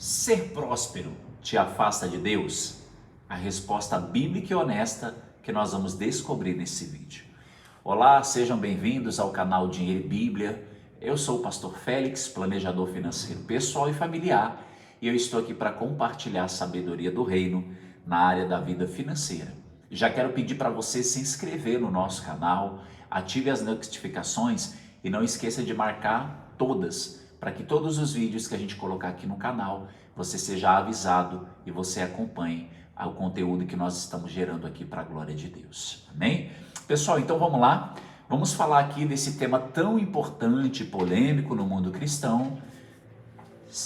Ser próspero te afasta de Deus? A resposta bíblica e honesta que nós vamos descobrir nesse vídeo. Olá, sejam bem-vindos ao canal Dinheiro e Bíblia. Eu sou o pastor Félix, planejador financeiro pessoal e familiar, e eu estou aqui para compartilhar a sabedoria do reino na área da vida financeira. Já quero pedir para você se inscrever no nosso canal, ative as notificações e não esqueça de marcar todas, para que todos os vídeos que a gente colocar aqui no canal, você seja avisado e você acompanhe o conteúdo que nós estamos gerando aqui para a glória de Deus. Amém? Pessoal, então vamos lá. Vamos falar aqui desse tema tão importante e polêmico no mundo cristão.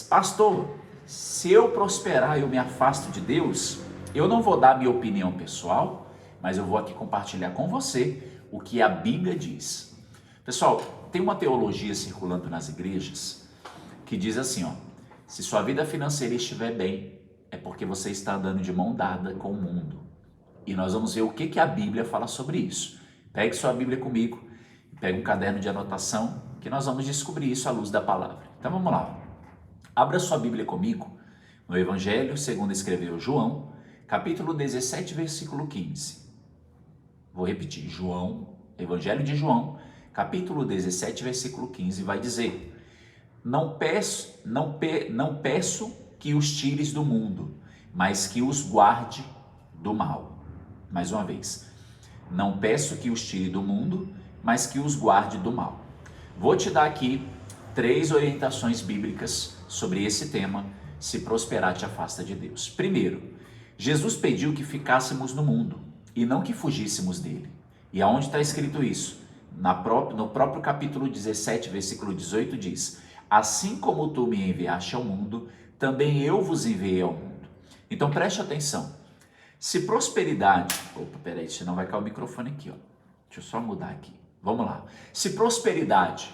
Pastor, se eu prosperar, eu me afasto de Deus? Eu não vou dar minha opinião pessoal, mas eu vou aqui compartilhar com você o que a Bíblia diz. Pessoal, tem uma teologia circulando nas igrejas que diz assim, ó: se sua vida financeira estiver bem, é porque você está andando de mão dada com o mundo. E nós vamos ver o que a Bíblia fala sobre isso. Pegue sua Bíblia comigo, pegue um caderno de anotação, que nós vamos descobrir isso à luz da palavra. Então vamos lá. Abra sua Bíblia comigo no Evangelho segundo escreveu João, capítulo 17, versículo 15. Vou repetir, Evangelho de João, capítulo 17, versículo 15, vai dizer: Não peço que os tires do mundo, mas que os guarde do mal. Mais uma vez. Não peço que os tire do mundo, mas que os guarde do mal. Vou te dar aqui 3 orientações bíblicas sobre esse tema: se prosperar te afasta de Deus. Primeiro, Jesus pediu que ficássemos no mundo e não que fugíssemos dele. E aonde está escrito isso? No próprio capítulo 17, versículo 18 diz: assim como tu me enviaste ao mundo, também eu vos enviei ao mundo. Então preste atenção. Se prosperidade... Opa, peraí, senão vai cair o microfone aqui, ó. Deixa eu só mudar aqui. Vamos lá. Se prosperidade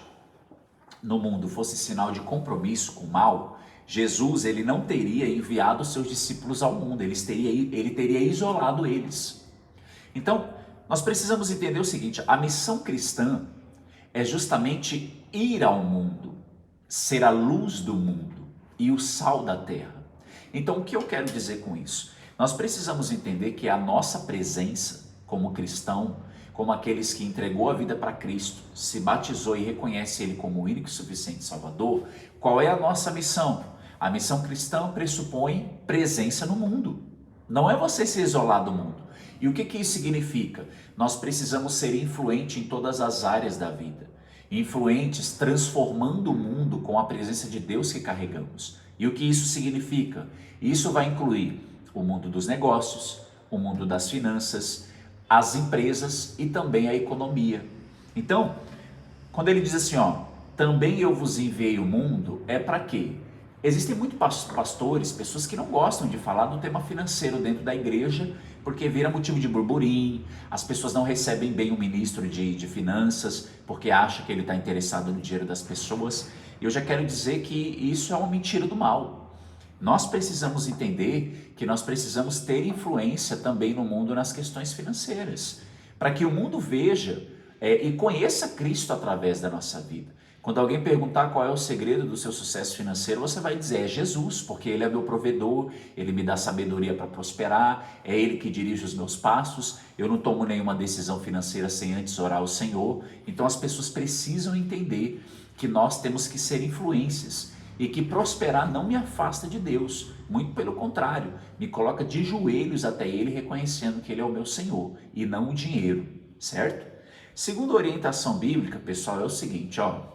no mundo fosse sinal de compromisso com o mal, Jesus ele não teria enviado seus discípulos ao mundo, ele teria isolado eles. Então, nós precisamos entender o seguinte: a missão cristã é justamente ir ao mundo, ser a luz do mundo e o sal da terra. Então, o que eu quero dizer com isso? Nós precisamos entender que a nossa presença como cristão, como aqueles que entregou a vida para Cristo, se batizou e reconhece Ele como o único e suficiente Salvador, qual é a nossa missão? A missão cristã pressupõe presença no mundo. Não é você se isolar do mundo. E o que isso significa? Nós precisamos ser influentes em todas as áreas da vida. Influentes, transformando o mundo com a presença de Deus que carregamos. E o que isso significa? Isso vai incluir o mundo dos negócios, o mundo das finanças, as empresas e também a economia. Então, quando ele diz assim, ó, também eu vos enviei o mundo, é para quê? Existem muitos pastores, pessoas que não gostam de falar do tema financeiro dentro da igreja, porque vira motivo de burburinho, as pessoas não recebem bem o ministro de finanças, porque acha que ele está interessado no dinheiro das pessoas. Eu já quero dizer que isso é uma mentira do mal. Nós precisamos entender que nós precisamos ter influência também no mundo nas questões financeiras, para que o mundo veja e conheça Cristo através da nossa vida. Quando alguém perguntar qual é o segredo do seu sucesso financeiro, você vai dizer: é Jesus, porque Ele é meu provedor, Ele me dá sabedoria para prosperar, é Ele que dirige os meus passos, eu não tomo nenhuma decisão financeira sem antes orar ao Senhor. Então as pessoas precisam entender que nós temos que ser influências e que prosperar não me afasta de Deus, muito pelo contrário, me coloca de joelhos até Ele, reconhecendo que Ele é o meu Senhor e não o dinheiro, certo? Segunda orientação bíblica, pessoal, é o seguinte, ó: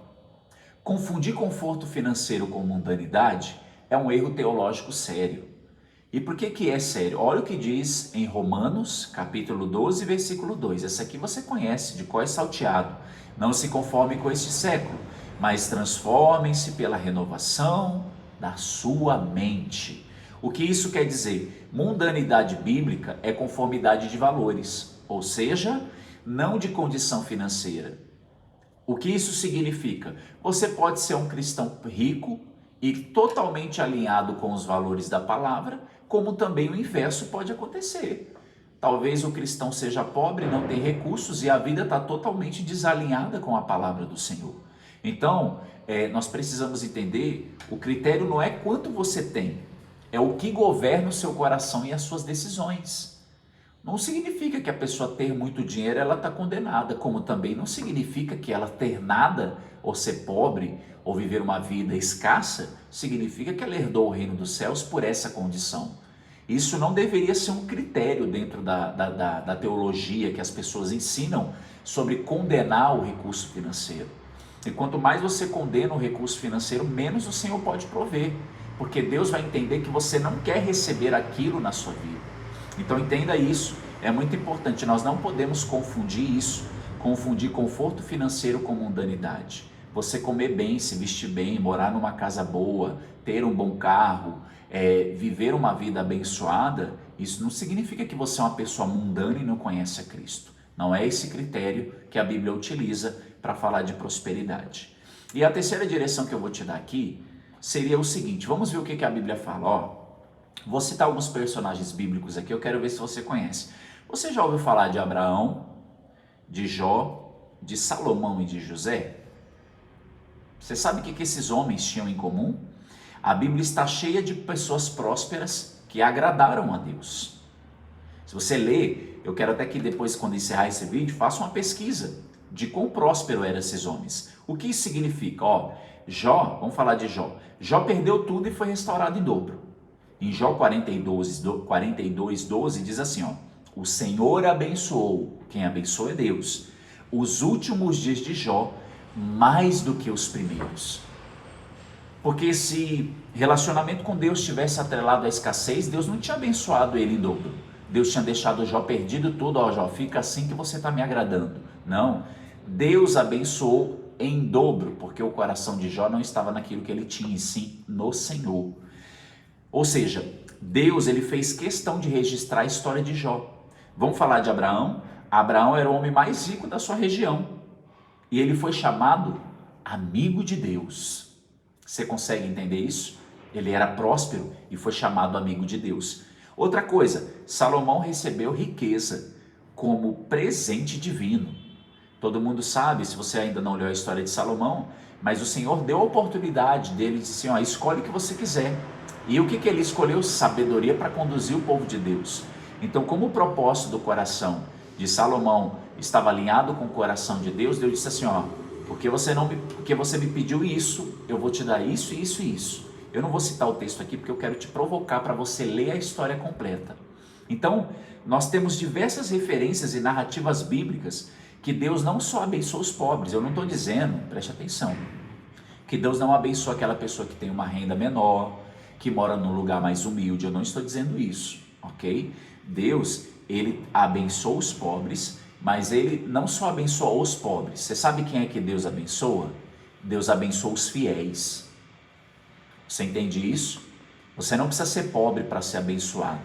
confundir conforto financeiro com mundanidade é um erro teológico sério. E por que é sério? Olha o que diz em Romanos, capítulo 12, versículo 2. Essa aqui você conhece, de cor e salteado. Não se conforme com este século, mas transformem-se pela renovação da sua mente. O que isso quer dizer? Mundanidade bíblica é conformidade de valores, ou seja, não de condição financeira. O que isso significa? Você pode ser um cristão rico e totalmente alinhado com os valores da palavra, como também o inverso pode acontecer. Talvez o cristão seja pobre, não tem recursos e a vida está totalmente desalinhada com a palavra do Senhor. Então, nós precisamos entender, o critério não é quanto você tem, é o que governa o seu coração e as suas decisões. Não significa que a pessoa ter muito dinheiro ela está condenada, como também não significa que ela ter nada, ou ser pobre, ou viver uma vida escassa, significa que ela herdou o reino dos céus por essa condição. Isso não deveria ser um critério dentro da teologia que as pessoas ensinam sobre condenar o recurso financeiro. E quanto mais você condena o recurso financeiro, menos o Senhor pode prover, porque Deus vai entender que você não quer receber aquilo na sua vida. Então entenda isso, é muito importante, nós não podemos confundir isso, confundir conforto financeiro com mundanidade. Você comer bem, se vestir bem, morar numa casa boa, ter um bom carro, viver uma vida abençoada, isso não significa que você é uma pessoa mundana e não conhece a Cristo. Não é esse critério que a Bíblia utiliza para falar de prosperidade. E a terceira direção que eu vou te dar aqui seria o seguinte, vamos ver o que a Bíblia fala, Vou citar alguns personagens bíblicos aqui, eu quero ver se você conhece. Você já ouviu falar de Abraão, de Jó, de Salomão e de José? Você sabe o que esses homens tinham em comum? A Bíblia está cheia de pessoas prósperas que agradaram a Deus. Se você ler, eu quero até que depois, quando encerrar esse vídeo, faça uma pesquisa de quão próspero eram esses homens. O que isso significa? Jó, vamos falar de Jó. Jó perdeu tudo e foi restaurado em dobro. Em Jó 42:12 diz assim, o Senhor abençoou, quem abençoa é Deus, os últimos dias de Jó mais do que os primeiros. Porque se relacionamento com Deus tivesse atrelado à escassez, Deus não tinha abençoado ele em dobro. Deus tinha deixado Jó perdido tudo, Jó, fica assim que você está me agradando. Não, Deus abençoou em dobro, porque o coração de Jó não estava naquilo que ele tinha, e sim no Senhor. Ou seja, Deus ele fez questão de registrar a história de Jó. Vamos falar de Abraão? Abraão era o homem mais rico da sua região. E ele foi chamado amigo de Deus. Você consegue entender isso? Ele era próspero e foi chamado amigo de Deus. Outra coisa, Salomão recebeu riqueza como presente divino. Todo mundo sabe, se você ainda não leu a história de Salomão, mas o Senhor deu a oportunidade dele, disse assim, escolhe o que você quiser. E o que ele escolheu? Sabedoria para conduzir o povo de Deus. Então, como o propósito do coração de Salomão estava alinhado com o coração de Deus, Deus disse assim, porque você me pediu isso, eu vou te dar isso, isso e isso. Eu não vou citar o texto aqui porque eu quero te provocar para você ler a história completa. Então, nós temos diversas referências e narrativas bíblicas que Deus não só abençoa os pobres. Eu não estou dizendo, preste atenção, que Deus não abençoa aquela pessoa que tem uma renda menor, que mora num lugar mais humilde. Eu não estou dizendo isso, ok? Deus, ele abençoa os pobres, mas ele não só abençoa os pobres. Você sabe quem é que Deus abençoa? Deus abençoa os fiéis. Você entende isso? Você não precisa ser pobre para ser abençoado.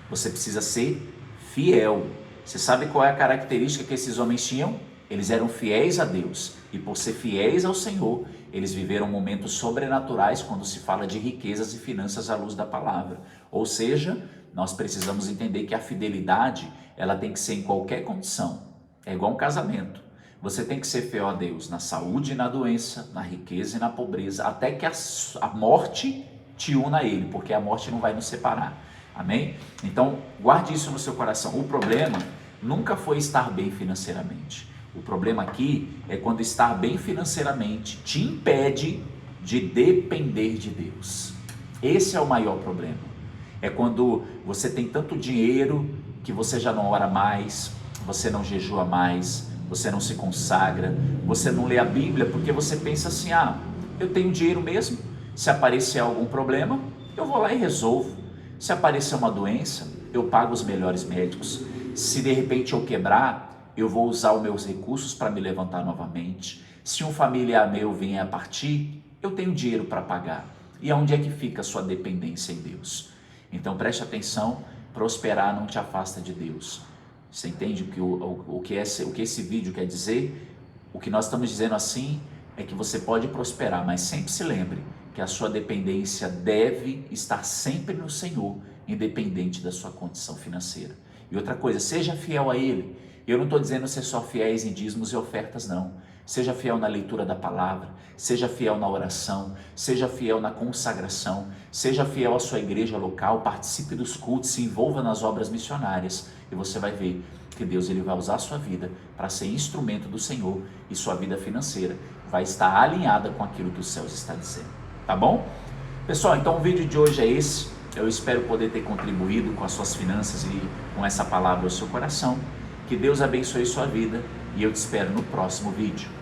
Você precisa ser fiel. Você sabe qual é a característica que esses homens tinham? Eles eram fiéis a Deus. E por ser fiéis ao Senhor, eles viveram momentos sobrenaturais quando se fala de riquezas e finanças à luz da palavra. Ou seja, nós precisamos entender que a fidelidade, ela tem que ser em qualquer condição. É igual um casamento. Você tem que ser fiel a Deus na saúde e na doença, na riqueza e na pobreza, até que a morte te una a Ele, porque a morte não vai nos separar. Amém? Então, guarde isso no seu coração. O problema nunca foi estar bem financeiramente. O problema aqui é quando estar bem financeiramente te impede de depender de Deus. Esse é o maior problema. É quando você tem tanto dinheiro que você já não ora mais, você não jejua mais, você não se consagra, você não lê a Bíblia porque você pensa assim, eu tenho dinheiro mesmo, se aparecer algum problema, eu vou lá e resolvo. Se aparecer uma doença, eu pago os melhores médicos. Se de repente eu quebrar, eu vou usar os meus recursos para me levantar novamente. Se um familiar meu vier a partir, eu tenho dinheiro para pagar. E aonde é que fica a sua dependência em Deus? Então preste atenção, prosperar não te afasta de Deus. Você entende o que esse vídeo quer dizer? O que nós estamos dizendo assim é que você pode prosperar, mas sempre se lembre que a sua dependência deve estar sempre no Senhor, independente da sua condição financeira. E outra coisa, seja fiel a Ele. Eu não estou dizendo ser só fiéis em dízimos e ofertas, não. Seja fiel na leitura da palavra, seja fiel na oração, seja fiel na consagração, seja fiel à sua igreja local, participe dos cultos, se envolva nas obras missionárias e você vai ver que Deus ele vai usar a sua vida para ser instrumento do Senhor e sua vida financeira vai estar alinhada com aquilo que os céus está dizendo, tá bom? Pessoal, então o vídeo de hoje é esse. Eu espero poder ter contribuído com as suas finanças e com essa palavra ao seu coração. Que Deus abençoe sua vida e eu te espero no próximo vídeo.